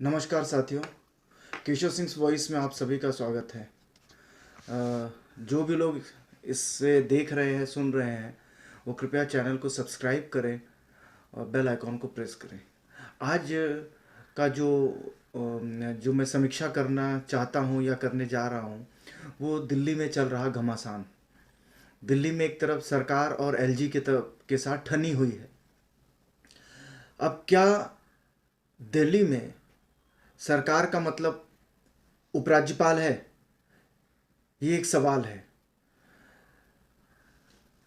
नमस्कार साथियों, केशव सिंह वॉइस में आप सभी का स्वागत है। जो भी लोग इससे देख रहे हैं, सुन रहे हैं, वो कृपया चैनल को सब्सक्राइब करें और बेल आइकॉन को प्रेस करें। आज का जो मैं समीक्षा करना चाहता हूँ या करने जा रहा हूँ, वो दिल्ली में चल रहा घमासान। दिल्ली में एक तरफ सरकार और एलजी के साथ ठनी हुई है। अब क्या दिल्ली में सरकार का मतलब उपराज्यपाल है? ये एक सवाल है।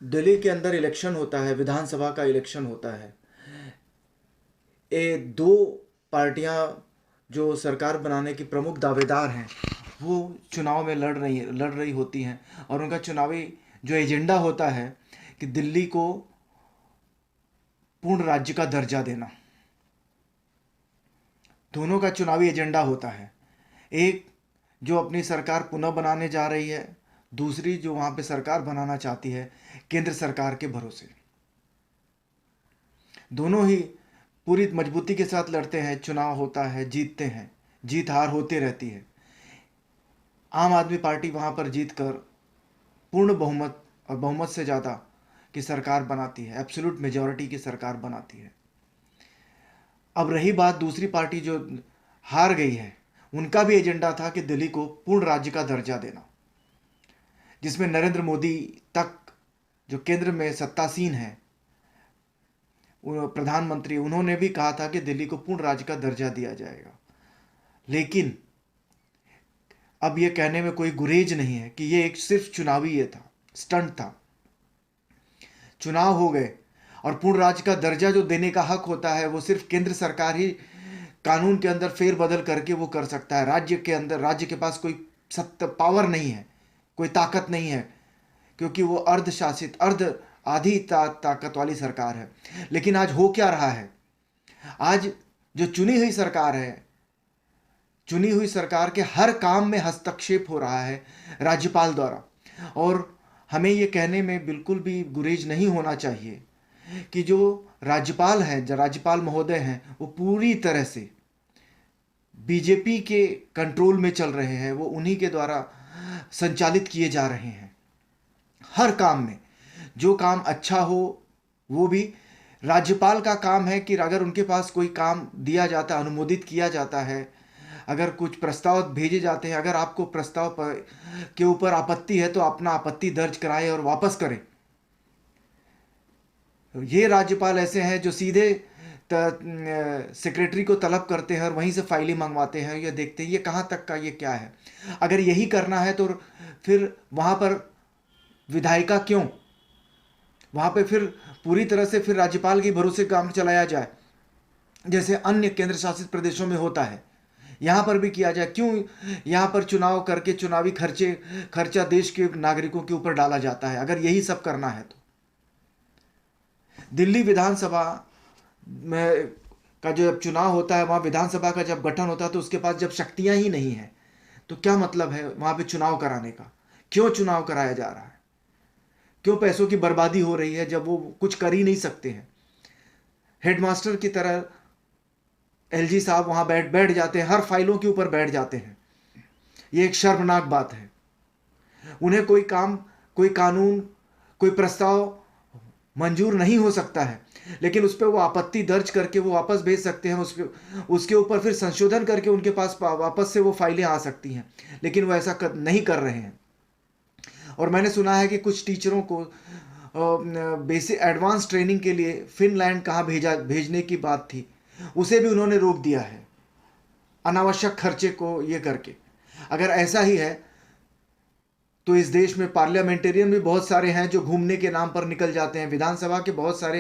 दिल्ली के अंदर इलेक्शन होता है, विधानसभा का इलेक्शन होता है। ये दो पार्टियां जो सरकार बनाने की प्रमुख दावेदार हैं, वो चुनाव में लड़ रही होती हैं और उनका चुनावी जो एजेंडा होता है कि दिल्ली को पूर्ण राज्य का दर्जा देना। दोनों का चुनावी एजेंडा होता है। एक जो अपनी सरकार पुनः बनाने जा रही है, दूसरी जो वहां पे सरकार बनाना चाहती है केंद्र सरकार के भरोसे। दोनों ही पूरी मजबूती के साथ लड़ते हैं, चुनाव होता है, जीतते हैं, जीत हार होती रहती है। आम आदमी पार्टी वहां पर जीत कर पूर्ण बहुमत और बहुमत से ज़्यादा की सरकार बनाती है, एब्सोल्यूट मेजॉरिटी की सरकार बनाती है। अब रही बात दूसरी पार्टी जो हार गई है, उनका भी एजेंडा था कि दिल्ली को पूर्ण राज्य का दर्जा देना, जिसमें नरेंद्र मोदी तक जो केंद्र में सत्तासीन है, प्रधानमंत्री, उन्होंने भी कहा था कि दिल्ली को पूर्ण राज्य का दर्जा दिया जाएगा। लेकिन अब यह कहने में कोई गुरेज नहीं है कि यह एक सिर्फ चुनावी ये था, स्टंट था। चुनाव हो गए और पूर्ण राज्य का दर्जा जो देने का हक होता है वो सिर्फ केंद्र सरकार ही कानून के अंदर फेरबदल करके वो कर सकता है। राज्य के अंदर राज्य के पास कोई सत्ता पावर नहीं है, कोई ताकत नहीं है, क्योंकि वो अर्धशासित आधी ताकत वाली सरकार है। लेकिन आज हो क्या रहा है? आज जो चुनी हुई सरकार है, चुनी हुई सरकार के हर काम में हस्तक्षेप हो रहा है राज्यपाल द्वारा। और हमें ये कहने में बिल्कुल भी गुरेज नहीं होना चाहिए कि जो राज्यपाल हैं, जो राज्यपाल महोदय हैं, वो पूरी तरह से बीजेपी के कंट्रोल में चल रहे हैं। वो उन्हीं के द्वारा संचालित किए जा रहे हैं। हर काम में जो काम अच्छा हो वो भी राज्यपाल का काम है कि अगर उनके पास कोई काम दिया जाता है, अनुमोदित किया जाता है, अगर कुछ प्रस्ताव भेजे जाते हैं, अगर आपको प्रस्ताव के ऊपर आपत्ति है तो अपना आपत्ति दर्ज कराएं और वापस करें। ये राज्यपाल ऐसे हैं जो सीधे सेक्रेटरी को तलब करते हैं और वहीं से फाइलें मंगवाते हैं, ये देखते हैं ये कहाँ तक का, ये क्या है। अगर यही करना है तो फिर वहाँ पर विधायिका क्यों? वहाँ पे फिर पूरी तरह से फिर राज्यपाल के भरोसे काम चलाया जाए, जैसे अन्य केंद्र शासित प्रदेशों में होता है। यहाँ पर भी किया जाए। क्यों यहाँ पर चुनाव करके चुनावी खर्चा देश के नागरिकों के ऊपर डाला जाता है, अगर यही सब करना है तो? दिल्ली विधानसभा में का जो जब चुनाव होता है, वहाँ विधानसभा का जब गठन होता है तो उसके पास जब शक्तियाँ ही नहीं है तो क्या मतलब है वहाँ पे चुनाव कराने का? क्यों चुनाव कराया जा रहा है? क्यों पैसों की बर्बादी हो रही है जब वो कुछ कर ही नहीं सकते हैं? हेडमास्टर की तरह एलजी साहब वहाँ बैठ जाते हैं, हर फाइलों के ऊपर बैठ जाते हैं। ये एक शर्मनाक बात है। उन्हें कोई काम, कोई कानून, कोई प्रस्ताव मंजूर नहीं हो सकता है, लेकिन उस पर वो आपत्ति दर्ज करके वो वापस भेज सकते हैं। उसके ऊपर फिर संशोधन करके उनके पास वापस से वो फाइलें आ सकती हैं, लेकिन वो ऐसा नहीं कर रहे हैं। और मैंने सुना है कि कुछ टीचरों को बेसिक एडवांस ट्रेनिंग के लिए फिनलैंड कहाँ भेजने की बात थी, उसे भी उन्होंने रोक दिया है, अनावश्यक खर्चे को ये करके। अगर ऐसा ही है तो इस देश में पार्लियामेंटेरियन भी बहुत सारे हैं जो घूमने के नाम पर निकल जाते हैं। विधानसभा के बहुत सारे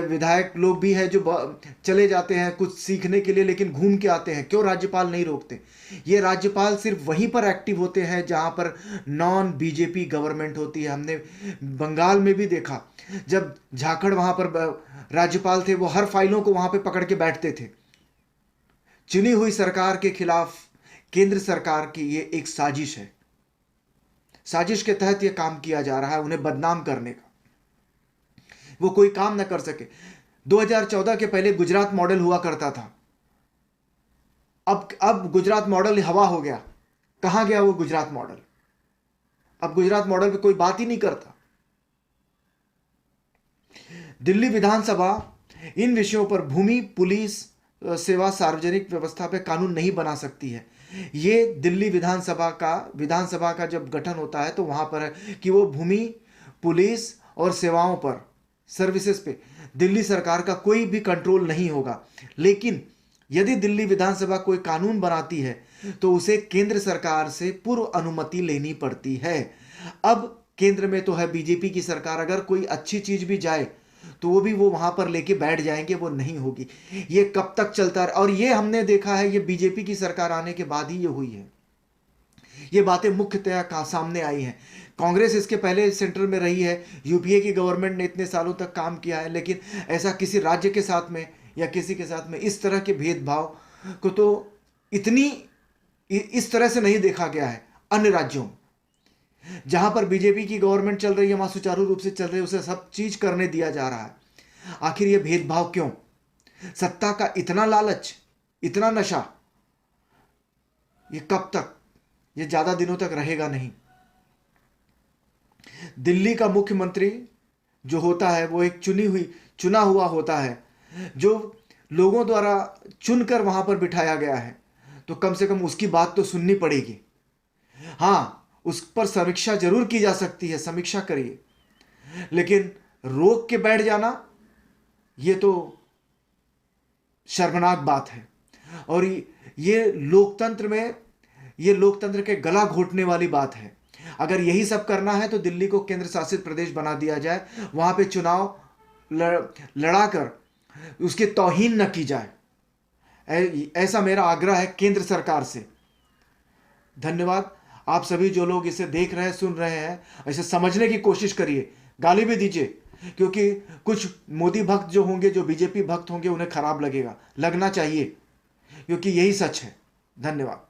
विधायक लोग भी हैं जो चले जाते हैं कुछ सीखने के लिए, लेकिन घूम के आते हैं। क्यों राज्यपाल नहीं रोकते? ये राज्यपाल सिर्फ वहीं पर एक्टिव होते हैं जहां पर नॉन बीजेपी गवर्नमेंट होती है। हमने बंगाल में भी देखा, जब झाकड़ वहां पर राज्यपाल थे, वो हर फाइलों को वहां पर पकड़ के बैठते थे। चुनी हुई सरकार के खिलाफ केंद्र सरकार की ये एक साजिश है। साजिश के तहत यह काम किया जा रहा है, उन्हें बदनाम करने का। वो कोई काम ना कर सके। 2014 के पहले गुजरात मॉडल हुआ करता था। अब गुजरात मॉडल हवा हो गया। कहां गया वो गुजरात मॉडल? अब गुजरात मॉडल पे कोई बात ही नहीं करता। दिल्ली विधानसभा इन विषयों पर भूमि, पुलिस सेवा, सार्वजनिक व्यवस्था पे कानून नहीं बना सकती है। ये दिल्ली विधानसभा का जब गठन होता है तो वहां पर है कि वो भूमि, पुलिस और सेवाओं पर, सर्विसेज पे दिल्ली सरकार का कोई भी कंट्रोल नहीं होगा। लेकिन यदि दिल्ली विधानसभा कोई कानून बनाती है तो उसे केंद्र सरकार से पूर्व अनुमति लेनी पड़ती है। अब केंद्र में तो है बीजेपी की सरकार, अगर कोई अच्छी चीज भी जाए तो वो वहां पर लेके बैठ जाएंगे, वो नहीं होगी। ये कब तक चलता है? और ये हमने देखा है, ये बीजेपी की सरकार आने के बाद ही ये हुई है। ये बातें मुख्यतः सामने आई हैं। कांग्रेस इसके पहले सेंटर में रही है, यूपीए की गवर्नमेंट ने इतने सालों तक काम किया है, लेकिन ऐसा किसी राज्य के साथ में या किसी के साथ में इस तरह के भेदभाव को तो इस तरह से नहीं देखा गया है। अन्य राज्यों में जहां पर बीजेपी की गवर्नमेंट चल रही है, वहां सुचारू रूप से चल रही है, उसे सब चीज करने दिया जा रहा है। आखिर ये भेदभाव क्यों? सत्ता का इतना लालच, इतना नशा, ये कब तक? ये ज्यादा दिनों तक रहेगा नहीं। दिल्ली का मुख्यमंत्री जो होता है वो एक चुना हुआ होता है, जो लोगों द्वारा चुनकर वहां पर बिठाया गया है, तो कम से कम उसकी बात तो सुननी पड़ेगी। हाँ, उस पर समीक्षा जरूर की जा सकती है, समीक्षा करिए, लेकिन रोक के बैठ जाना ये तो शर्मनाक बात है। और ये लोकतंत्र के गला घोटने वाली बात है। अगर यही सब करना है तो दिल्ली को केंद्र शासित प्रदेश बना दिया जाए, वहां पे चुनाव लड़ाकर उसकी तौहीन न की जाए। ऐसा मेरा आग्रह है केंद्र सरकार से। धन्यवाद। आप सभी जो लोग इसे देख रहे हैं, सुन रहे हैं, इसे समझने की कोशिश करिए, गाली भी दीजिए, क्योंकि कुछ मोदी भक्त जो होंगे, जो बीजेपी भक्त होंगे, उन्हें खराब लगेगा, लगना चाहिए, क्योंकि यही सच है। धन्यवाद।